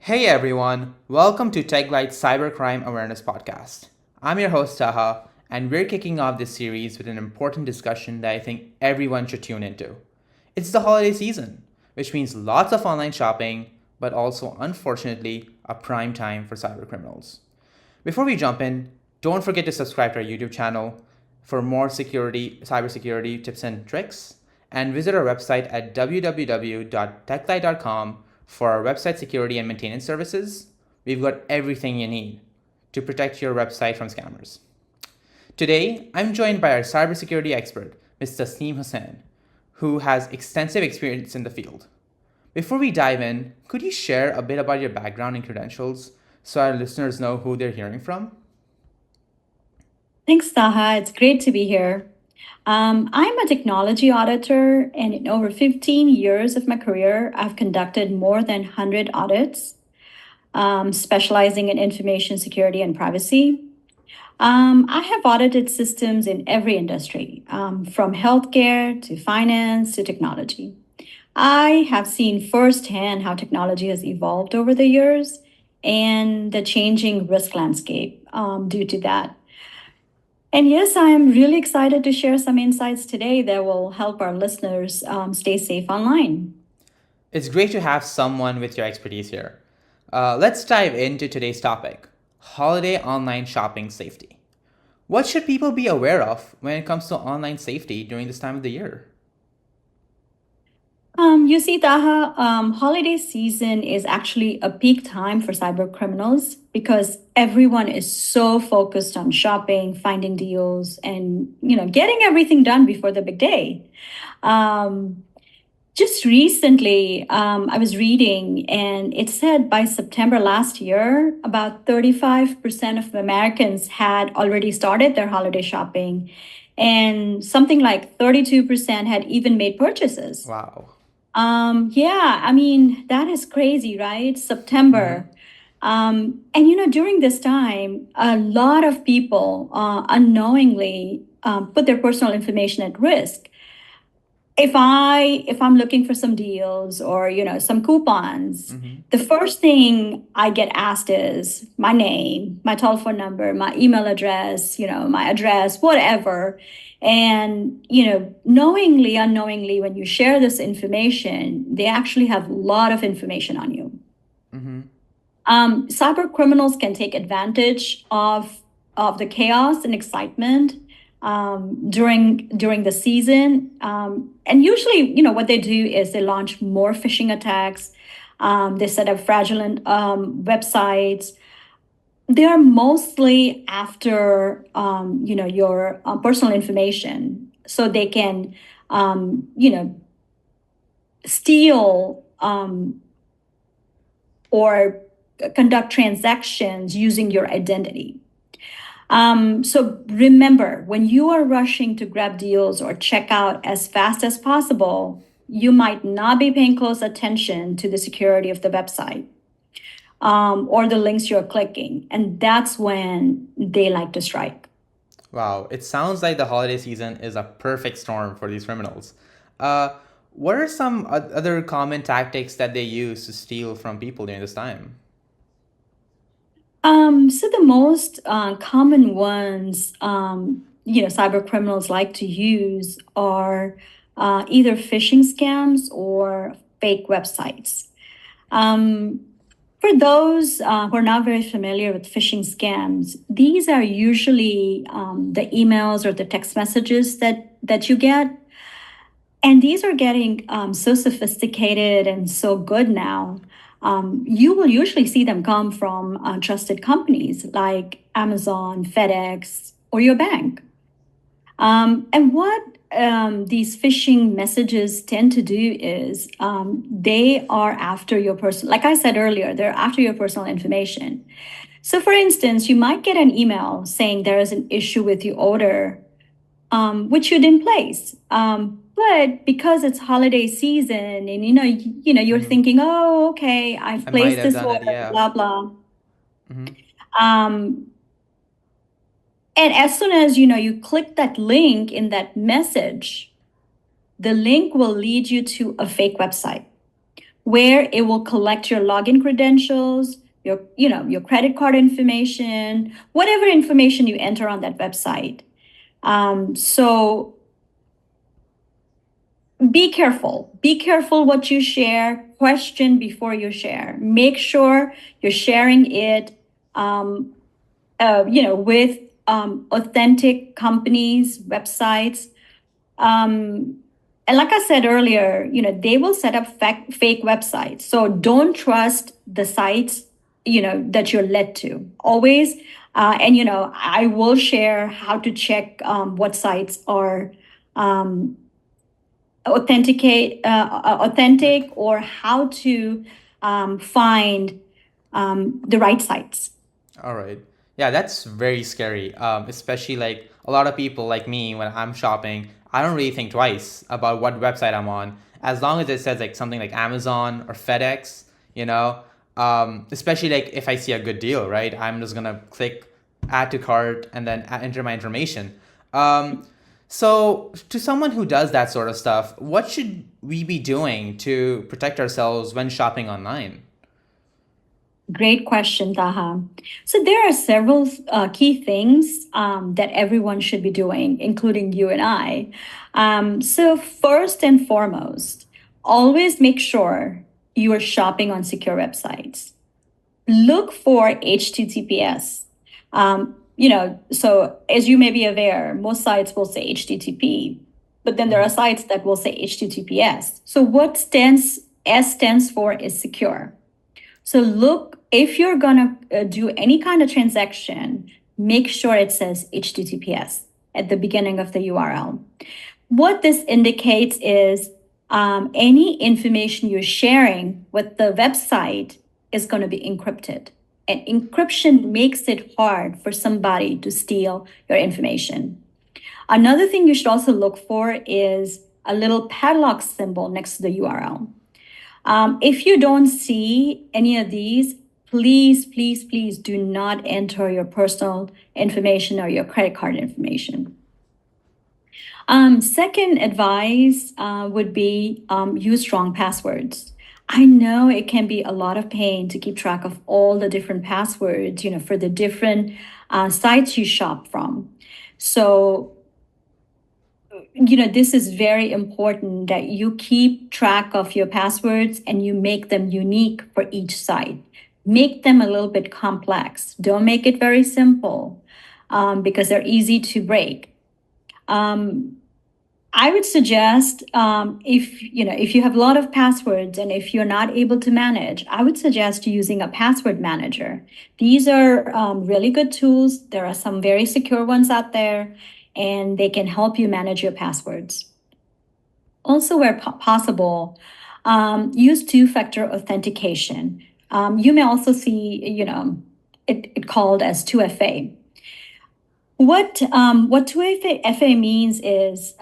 Hey everyone, welcome to Tekglide's Cybercrime Awareness Podcast. I'm your host Taha, and we're kicking off this series with an important discussion that I think everyone should tune into. It's the holiday season, which means lots of online shopping, but also, unfortunately, a prime time for cybercriminals. Before we jump in, don't forget to subscribe to our YouTube channel for more cybersecurity tips and tricks, and visit our website at www.techlight.com for our website security and maintenance services. We've got everything you need to protect your website from scammers. Today, I'm joined by our cybersecurity expert, Ms. Tasneem Hussain, who has extensive experience in the field. Before we dive in, could you share a bit about your background and credentials so our listeners know who they're hearing from? Thanks, Taha. It's great to be here. I'm a technology auditor, and in over 15 years of my career, I've conducted more than 100 audits, specializing in information security and privacy. I have audited systems in every industry, from healthcare to finance to technology. I have seen firsthand how technology has evolved over the years and the changing risk landscape due to that. And yes, I am really excited to share some insights today that will help our listeners stay safe online. It's great to have someone with your expertise here. Let's dive into today's topic: holiday online shopping safety. What should people be aware of when it comes to online safety during this time of the year? You see, Taha, holiday season is actually a peak time for cyber criminals because everyone is so focused on shopping, finding deals, and getting everything done before the big day. Um, Just recently, I was reading, and it said by September last year, about 35% of Americans had already started their holiday shopping, and something like 32% had even made purchases. Wow. Yeah, I mean, that is crazy, right? Mm-hmm. September. And during this time, a lot of people unknowingly put their personal information at risk. If I'm looking for some deals or some coupons, Mm-hmm. the first thing I get asked is my name, my telephone number, my email address, my address, whatever. And knowingly, unknowingly, when you share this information, they actually have a lot of information on you. Mm-hmm. Cyber criminals can take advantage of the chaos and excitement during the season, and usually, what they do is they launch more phishing attacks. They set up fraudulent websites. They are mostly after your personal information, so they can steal or conduct transactions using your identity. So remember, when you are rushing to grab deals or check out as fast as possible, you might not be paying close attention to the security of the website or the links you're clicking. And that's when they like to strike. Wow. It sounds like the holiday season is a perfect storm for these criminals. Uh, what are some other common tactics that they use to steal from people during this time? So the most common ones, cyber criminals like to use are either phishing scams or fake websites. Um, for those who are not very familiar with phishing scams, these are usually the emails or the text messages that you get, and these are getting so sophisticated and so good now. You will usually see them come from trusted companies like Amazon, FedEx, or your bank. And what these phishing messages tend to do is they are after your personal, like I said earlier, they're after your personal information. So, for instance, you might get an email saying there is an issue with your order, which you didn't place. But because it's holiday season, and you're Mm-hmm. thinking, oh, okay, I've I might placed have this done it, order, yeah. blah blah. Mm-hmm. Um, and as soon as you click that link in that message, the link will lead you to a fake website where it will collect your login credentials, your credit card information, whatever information you enter on that website. So be careful. Be careful what you share. Question before you share. Make sure you're sharing it, with authentic companies, websites. And like I said earlier, they will set up fake websites. So don't trust the sites, that you're led to. Always, and I will share how to check what sites are um, authentic, or how to find the right sites. All right. Yeah, that's very scary. Especially like a lot of people like me when I'm shopping, I don't really think twice about what website I'm on, as long as it says like something like Amazon or FedEx. You know, especially like if I see a good deal, right? I'm just gonna click add to cart and then enter my information. So, to someone who does that sort of stuff, what should we be doing to protect ourselves when shopping online? Great question, Taha. So there are several key things that everyone should be doing, including you and I. So first and foremost, always make sure you are shopping on secure websites. Look for HTTPS. So as you may be aware, most sites will say HTTP, but then there are sites that will say HTTPS. So what S stands for is secure. So look, if you're gonna do any kind of transaction, make sure it says HTTPS at the beginning of the URL. What this indicates is any information you're sharing with the website is going to be encrypted. And encryption makes it hard for somebody to steal your information. Another thing you should also look for is a little padlock symbol next to the URL. If you don't see any of these, please, please, please do not enter your personal information or your credit card information. Second advice would be use strong passwords. I know it can be a lot of pain to keep track of all the different passwords, for the different sites you shop from. So this is very important that you keep track of your passwords and you make them unique for each site. Make them a little bit complex. Don't make it very simple because they're easy to break. I would suggest if you have a lot of passwords and if you're not able to manage, I would suggest using a password manager. These are really good tools. There are some very secure ones out there, and they can help you manage your passwords. Also, where possible, use two-factor authentication. You may also see, it called as 2FA. What 2FA means is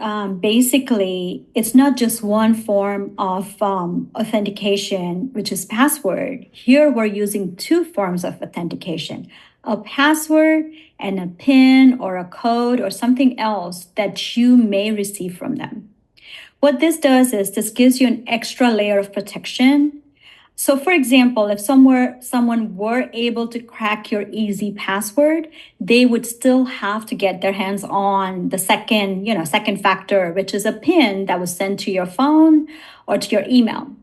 basically it's not just one form of authentication, which is password. Here we're using two forms of authentication: a password and a PIN or a code or something else that you may receive from them. What this does is this gives you an extra layer of protection. So, for example, if someone were able to crack your easy password, they would still have to get their hands on the second factor, which is a PIN that was sent to your phone or to your email.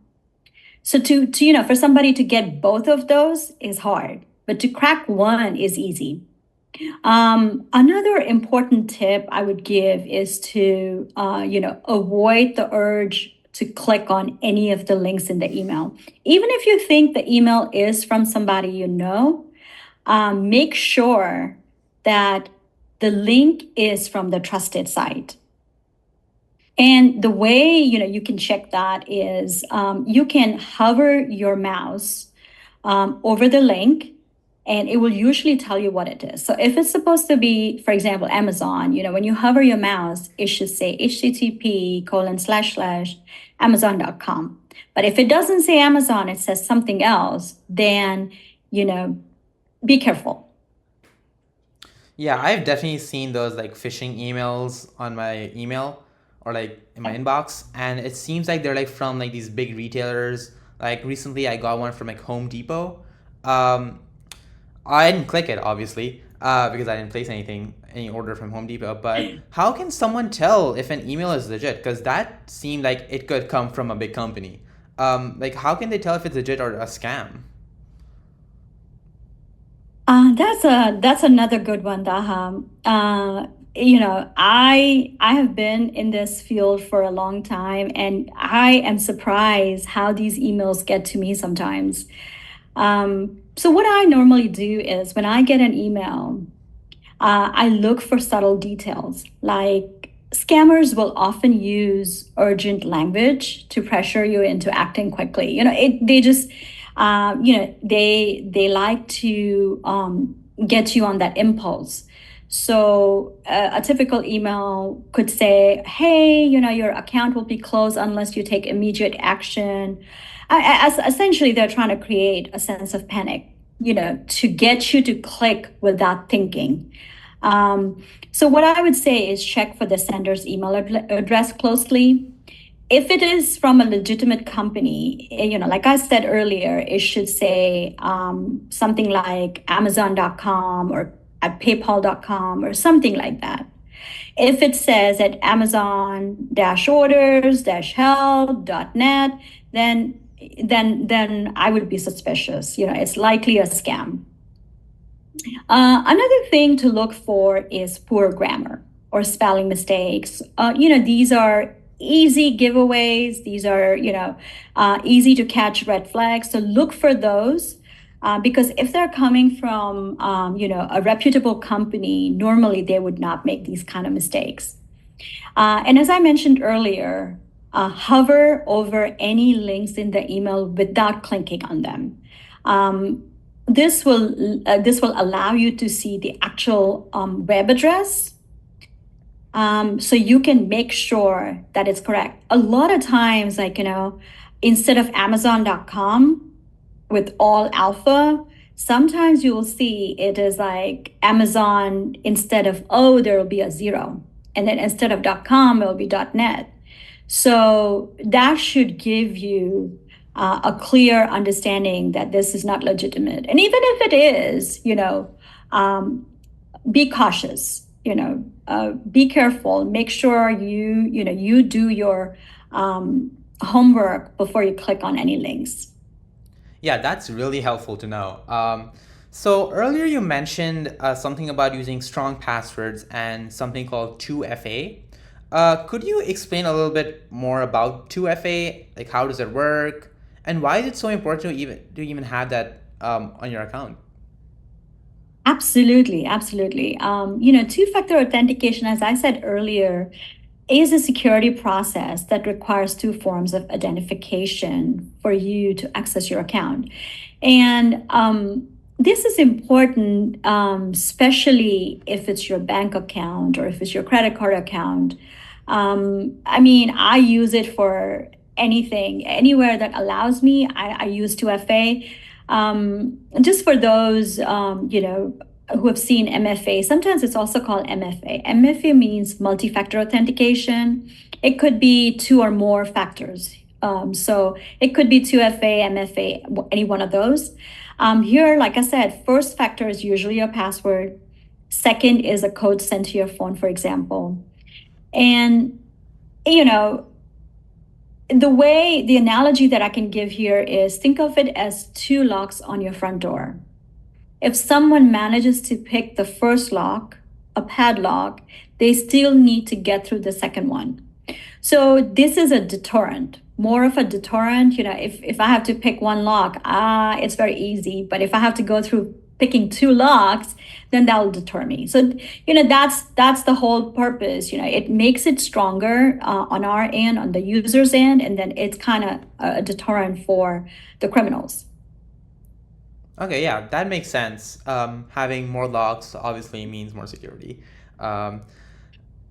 So for somebody to get both of those is hard, but to crack one is easy. Another important tip I would give is to, avoid the urge to click on any of the links in the email. Even if you think the email is from somebody make sure that the link is from the trusted site. And the way you can check that is you can hover your mouse over the link, and it will usually tell you what it is. So if it's supposed to be, for example, Amazon, when you hover your mouse, it should say http://amazon.com. But if it doesn't say Amazon, it says something else, then, be careful. Yeah, I've definitely seen those like phishing emails on my email or like in my inbox, and it seems like they're like from like these big retailers Like recently, I got one from like Home Depot. Um, I didn't click it, obviously, because I didn't place any order from Home Depot. But how can someone tell if an email is legit? Because that seemed like it could come from a big company. Like, how can they tell if it's legit or a scam? That's another good one, Daha. I have been in this field for a long time, and I am surprised how these emails get to me sometimes. So what I normally do is when I get an email, I look for subtle details. Like scammers will often use urgent language to pressure you into acting quickly. They just, they like to get you on that impulse. So a typical email could say, "Hey, your account will be closed unless you take immediate action." Essentially, they're trying to create a sense of panic, to get you to click without thinking. Um, so what I would say is check for the sender's email address closely. If it is from a legitimate company, like I said earlier, it should say something like Amazon.com or at PayPal.com or something like that. If it says at Amazon-orders-help.net, then I would be suspicious. It's likely a scam. Another thing to look for is poor grammar or spelling mistakes. These are easy giveaways. These are, easy to catch red flags. So look for those because if they're coming from, a reputable company, normally they would not make these kind of mistakes. And as I mentioned earlier, hover over any links in the email without clicking on them. Um, this will allow you to see the actual web address, so you can make sure that it's correct. A lot of times, like instead of Amazon.com with all alpha, sometimes you will see it is like Amazon instead of O, there will be a zero, and then instead of .com, it will be .net. So that should give you a clear understanding that this is not legitimate. And even if it is, be cautious. Be careful. Make sure you do your homework before you click on any links. Yeah, that's really helpful to know. So earlier you mentioned something about using strong passwords and something called 2FA. Could you explain a little bit more about 2FA? Like how does it work, and why is it so important to even have that on your account? Absolutely, absolutely. Two-factor authentication, as I said earlier, is a security process that requires two forms of identification for you to access your account. And this is important, especially if it's your bank account or if it's your credit card account. I mean, I use it for anything, anywhere that allows me. I use 2FA. Just for those, who have seen MFA, sometimes it's also called MFA. MFA means multi-factor authentication. It could be two or more factors. So it could be 2FA, MFA, any one of those. Here, like I said, first factor is usually a password. Second is a code sent to your phone, for example. And, you know, the analogy that I can give here is think of it as two locks on your front door. If someone manages to pick the first lock, a padlock, they still need to get through the second one. So this is a deterrent, more of a deterrent. If I have to pick one lock, it's very easy. But if I have to go through picking two locks, then that will deter me. So that's the whole purpose. It makes it stronger on our end, on the user's end, and then it's kind of a deterrent for the criminals. Okay, yeah, that makes sense. Having more locks obviously means more security. Um,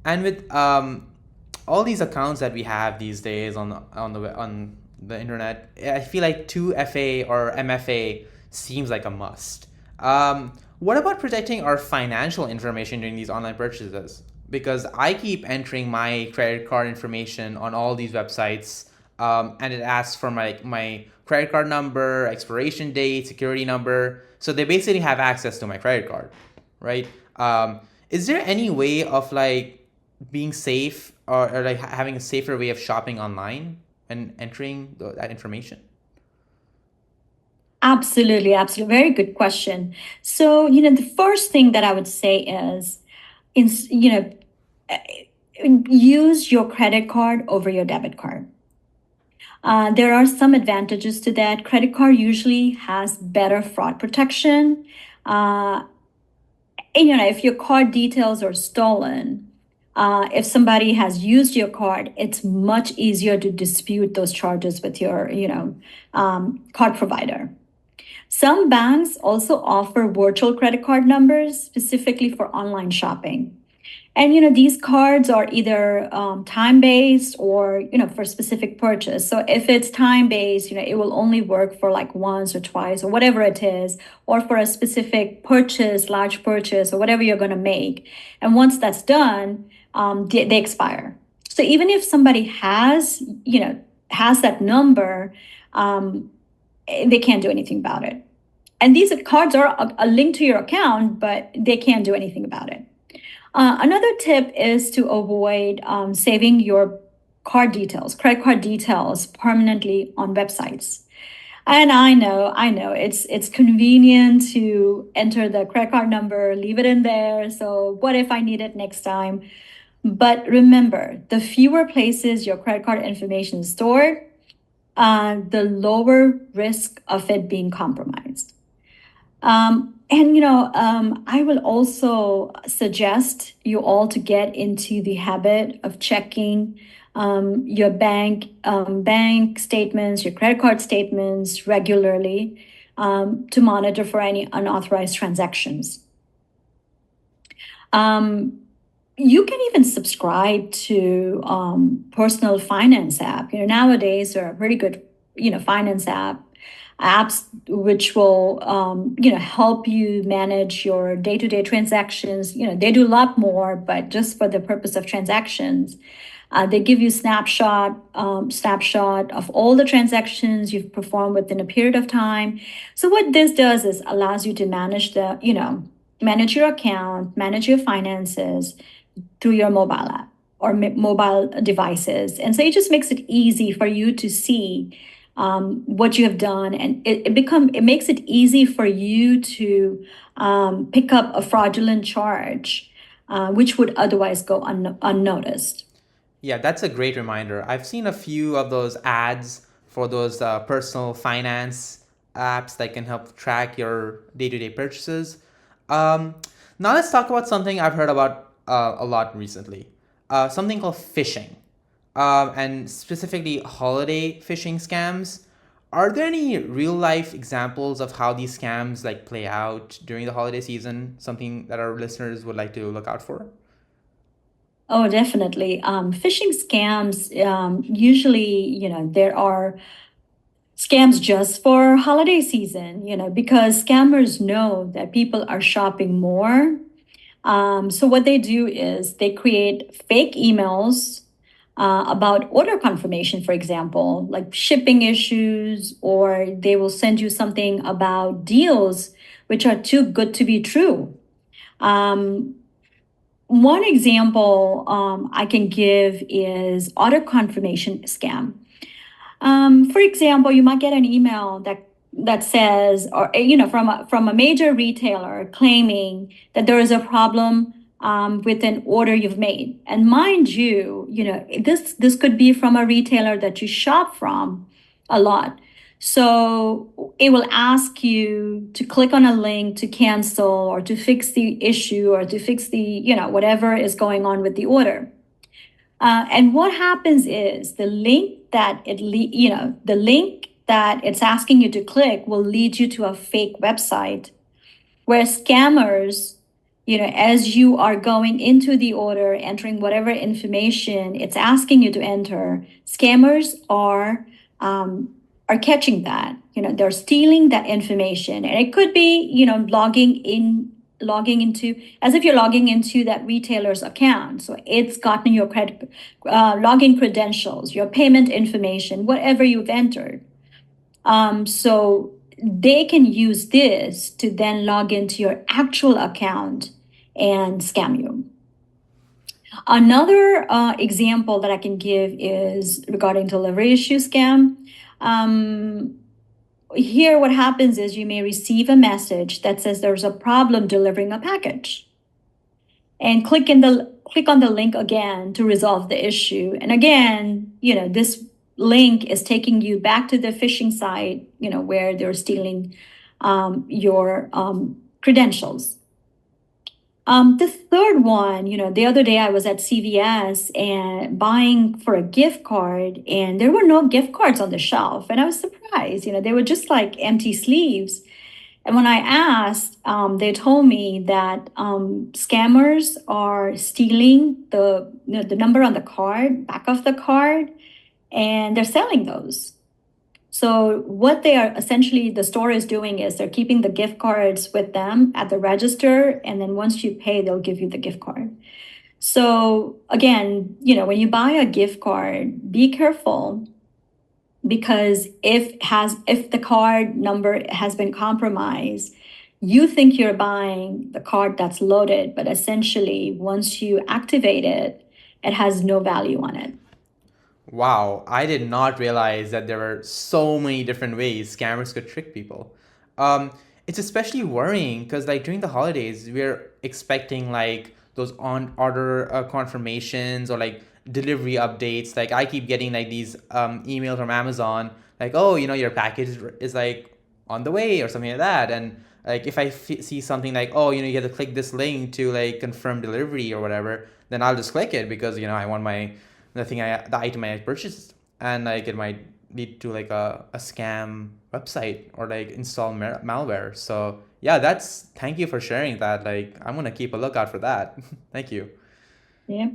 and with all these accounts that we have these days on the internet, I feel like 2FA or MFA seems like a must. What about protecting our financial information during these online purchases? Because I keep entering my credit card information on all these websites, and it asks for my credit card number, expiration date, security number. So they basically have access to my credit card, right? Is there any way of like being safe, or like having a safer way of shopping online and entering that information? Absolutely, absolutely. Very good question. So, the first thing that I would say is, in, uh, use your credit card over your debit card. There are some advantages to that. Credit card usually has better fraud protection. Uh, and, if your card details are stolen, if somebody has used your card, it's much easier to dispute those charges with your, card provider. Some banks also offer virtual credit card numbers specifically for online shopping. And these cards are either time based or for specific purchase. So if it's time based, it will only work for like once or twice or whatever it is, or for a specific purchase, large purchase, or whatever you're going to make. And once that's done, they expire. So even if somebody has that number, um, they can't do anything about it. And these cards are a link to your account, but they can't do anything about it. Another tip is to avoid saving your credit card details permanently on websites. And I know, it's convenient to enter the credit card number, leave it in there. So what if I need it next time? But remember, the fewer places your credit card information is stored, the lower risk of it being compromised. I will also suggest you all to get into the habit of checking your bank statements, your credit card statements regularly to monitor for any unauthorized transactions. You can even subscribe to personal finance app. Nowadays there are pretty good, finance apps which will help you manage your day-to-day transactions. They do a lot more, but just for the purpose of transactions, they give you snapshot of all the transactions you've performed within a period of time. So what this does is allows you to manage your account, manage your finances through your mobile app or mobile devices. And so it just makes it easy for you to see what you have done, and it makes it easy for you to pick up a fraudulent charge, which would otherwise go unnoticed. Yeah, that's a great reminder. I've seen a few of those ads for those personal finance apps that can help track your day-to-day purchases. Um, Now let's talk about something I've heard about a lot recently. Something called phishing, and specifically holiday phishing scams. Are there any real life examples of how these scams like play out during the holiday season? Something that our listeners would like to look out for? Oh, definitely. Phishing scams, usually, there are scams just for holiday season, because scammers know that people are shopping more. So what they do is they create fake emails about order confirmation, for example, like shipping issues, or they will send you something about deals which are too good to be true. Um, One example I can give is order confirmation scam. For example, you might get an email that says, or from a major retailer claiming that there is a problem with an order you've made. And mind you, this could be from a retailer that you shop from a lot. So it will ask you to click on a link to cancel or to fix the issue or to fix the whatever is going on with the order. And what happens is the link that it's asking you to click will lead you to a fake website where scammers, as you are going into the order, entering whatever information it's asking you to enter, scammers are catching that. They're stealing that information, and it could be, logging in logging into, as if you're logging into that retailer's account. So it's gotten your credit, login credentials, your payment information, whatever you've entered. So they can use this to then log into your actual account and scam you. Another example that I can give is regarding delivery issue scam. Um, Here, what happens is you may receive a message that says there's a problem delivering a package, and click on the link again to resolve the issue. And again, this link is taking you back to the phishing site, where they're stealing your credentials. The third one, the other day I was at CVS and buying for a gift card, and there were no gift cards on the shelf. And I was surprised, they were just like empty sleeves. And when I asked, they told me that scammers are stealing the number on the card, back of the card, and they're selling those. So what they are essentially, the store is doing is they're keeping the gift cards with them at the register, and then once you pay, they'll give you the gift card. So again, when you buy a gift card, be careful, because if the card number has been compromised, you think you're buying the card that's loaded, but essentially once you activate it, it has no value on it. Wow, I did not realize that there were so many different ways scammers could trick people. It's especially worrying because, like, during the holidays, we're expecting like those on order confirmations or like delivery updates. Like, I keep getting like these emails from Amazon, like, oh, your package is like on the way or something like that. And like, if I see something like, oh, you have to click this link to like confirm delivery or whatever, then I'll just click it because I want the item I purchased, and like it might lead to like a scam website or like install malware. So yeah, thank you for sharing that. Like, I'm gonna keep a lookout for that. Thank you. Yeah.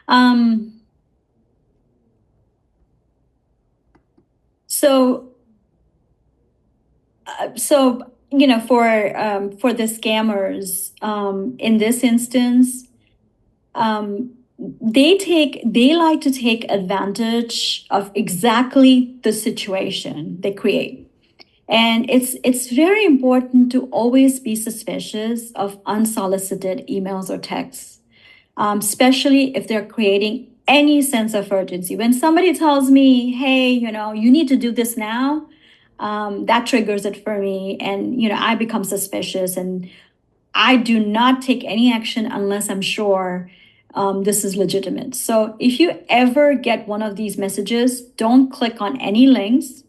Um, so for the scammers, in this instance, um, they like to take advantage of exactly the situation they create. And it's very important to always be suspicious of unsolicited emails or texts, especially if they're creating any sense of urgency. When somebody tells me, hey, you need to do this now, that triggers it for me. And, I become suspicious, and I do not take any action unless I'm sure this is legitimate. So if you ever get one of these messages, don't click on any links.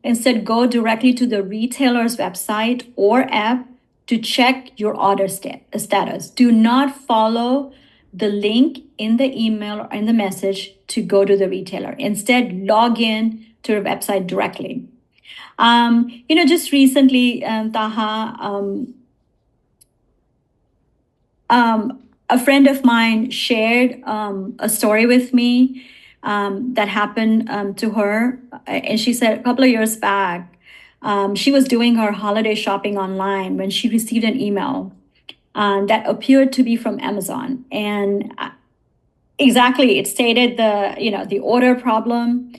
Instead, go directly to the retailer's website or app to check your order status. Do not follow the link in the email or in the message to go to the retailer. Instead, log in to the website directly. Just recently, Taha, a friend of mine shared a story with me that happened to her. And she said a couple of years back, she was doing her holiday shopping online when she received an email that appeared to be from Amazon. And exactly, it stated the order problem.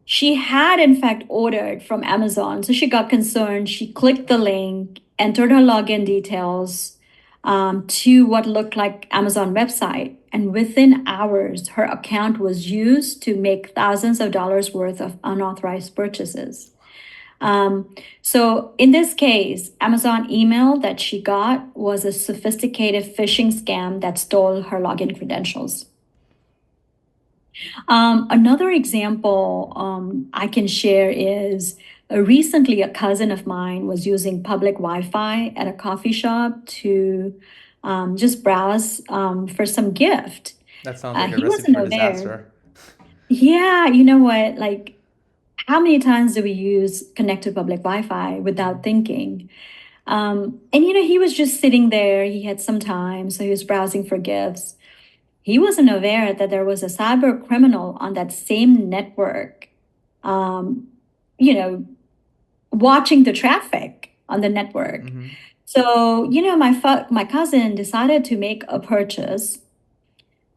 She had, in fact, ordered from Amazon. So she got concerned. She clicked the link, entered her login details to what looked like Amazon website. And within hours, her account was used to make thousands of dollars worth of unauthorized purchases. So in this case, Amazon email that she got was a sophisticated phishing scam that stole her login credentials. Another example I can share is recently a cousin of mine was using public Wi-Fi at a coffee shop to just browse for some gift. That sounds like a He recipe wasn't for aware. disaster. Yeah, you know what? Like, how many times do we use connected public Wi-Fi without thinking? And he was just sitting there. He had some time, so he was browsing for gifts. He wasn't aware that there was a cyber criminal on that same network, um, you know, watching the traffic on the network. Mm-hmm. So, my cousin decided to make a purchase.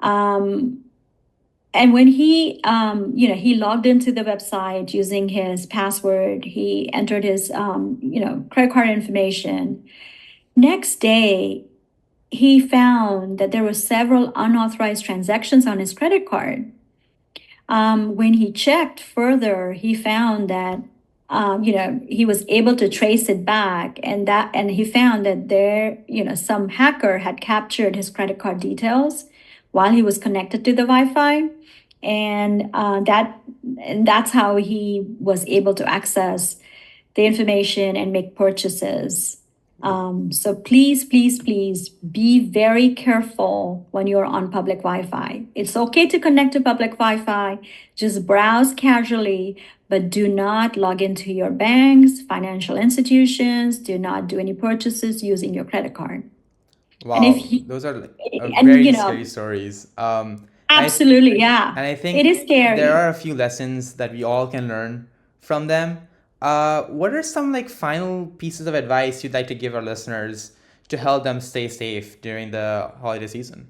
Um, and when he logged into the website using his password, he entered his, credit card information. Next day, he found that there were several unauthorized transactions on his credit card. When he checked further, he found that he was able to trace it back, and he found that some hacker had captured his credit card details while he was connected to the Wi-Fi, and that's how he was able to access the information and make purchases. So please, please, please be very careful when you're on public Wi-Fi. It's okay to connect to public Wi-Fi, just browse casually, but do not log into your banks, financial institutions, do not do any purchases using your credit card. And if Wow, you, those are like and very scary stories. absolutely, yeah, And I it think is there scary. are a few lessons that we all can learn from them. What are some like final pieces of advice you'd like to give our listeners to help them stay safe during the holiday season?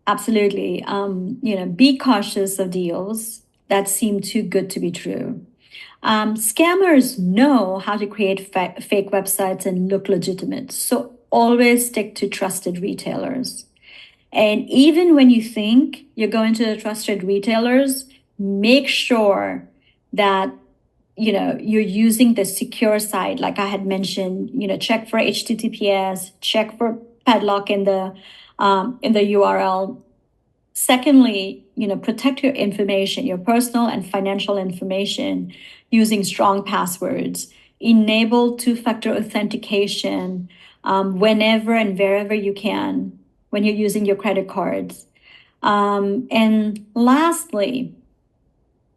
Absolutely. Be cautious of deals that seem too good to be true. Scammers know how to create fake websites and look legitimate, so always stick to trusted retailers. And even when you think you're going to the trusted retailers, make sure that you're using the secure site, like I had mentioned. Check for HTTPS, check for padlock in the URL. Secondly, protect your information, your personal and financial information, using strong passwords. Enable two-factor authentication whenever and wherever you can when you're using your credit cards. And lastly,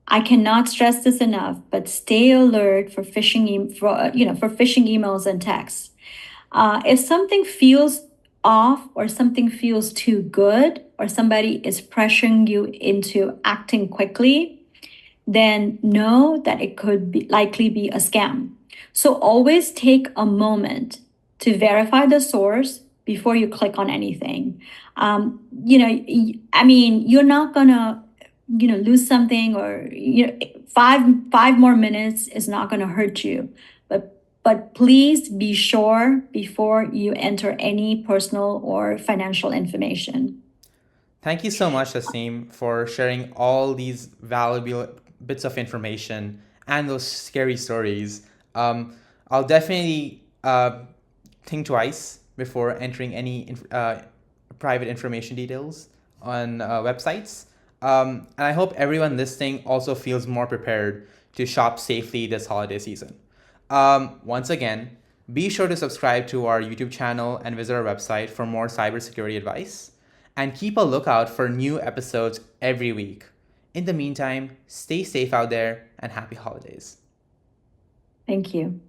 I cannot stress this enough, but stay alert for phishing emails and texts. If something feels off, or something feels too good, or somebody is pressuring you into acting quickly, then know that it could likely be a scam. So always take a moment to verify the source before you click on anything. I mean, you're not gonna, lose something, or five more minutes is not gonna hurt you. But please be sure before you enter any personal or financial information. Thank you so much, Asim, for sharing all these valuable bits of information and those scary stories. I'll definitely think twice before entering any private information details on websites. And I hope everyone listening also feels more prepared to shop safely this holiday season. Once again, be sure to subscribe to our YouTube channel and visit our website for more cybersecurity advice. And keep a lookout for new episodes every week. In the meantime, stay safe out there and happy holidays. Thank you.